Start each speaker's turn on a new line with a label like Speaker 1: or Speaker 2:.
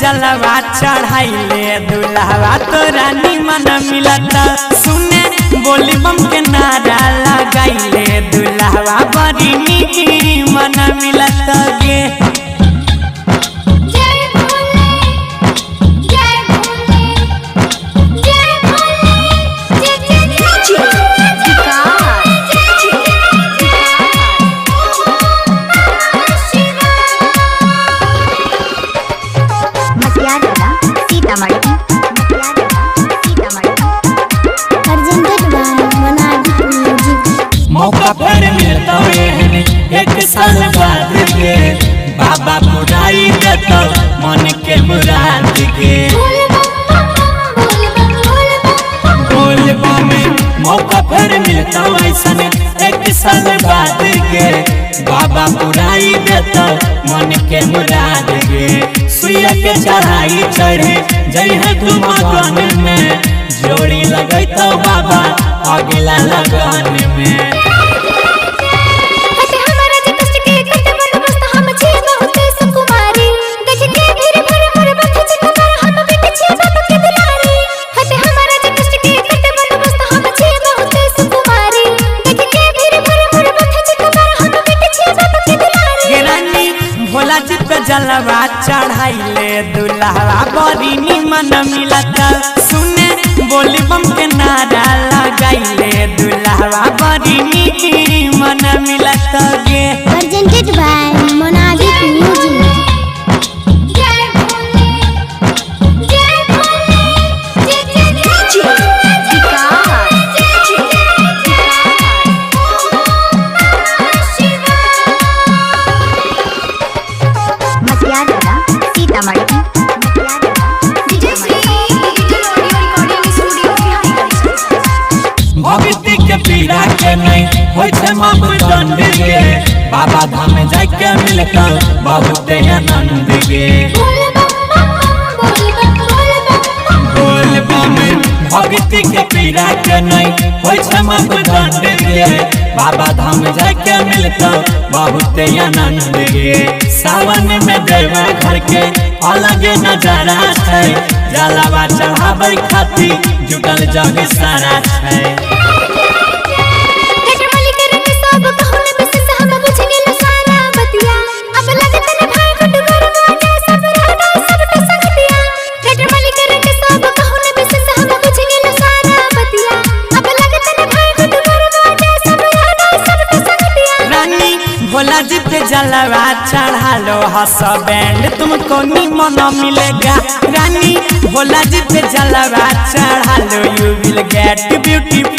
Speaker 1: जलवा चढ़ाइले दुल्हवा तोरा निमन मिलता सुने बोली बम के नारा लगाइले दुल्हवा बड़ी निमन मिलता गे। मौका पर मिलता एक साल बाद के बाबा बुराई देता मन के मुराद के बोलबा में मौका पर मिलता ऐसा एक साल बाद के बाबा बुराई देता मन के मुराद के सुइया के चढ़ाई चढ़े जय है तुम लगन में जोड़ी लगे तो बाबा अगला लगन में। भोला जी पे जलवा चढ़ाइले दुल्हवा बड़ी निमन मिलता सुने बोली बम के नारा लगाइले दुल्हवा बड़ी निमन मिलता गे।
Speaker 2: प्रेजेंटेड बाय मोनालिक म्यूजिक।
Speaker 1: भक्ति के पीड़ा के नहीं होय छे मापदंड गे बाबा धाम जाय के मिलता बहुत आनंद गे। बोलबा में भक्ति के पीड़ा के नहीं होय छे मापदंड गे बाबा धाम जाय के मिलता बहुत आनंद गे। सावन में देवा घर के अलग नजारा है जलवा चढ़ावे खातिर जुटल जग सारा है। भोला जी पे जलवा चढ़ा लो हंस बैंड तुमको निमन मिलेगा रानी। भोला जी पे जलवा चढ़ा लो यू विल गेट ब्यूटीफुल।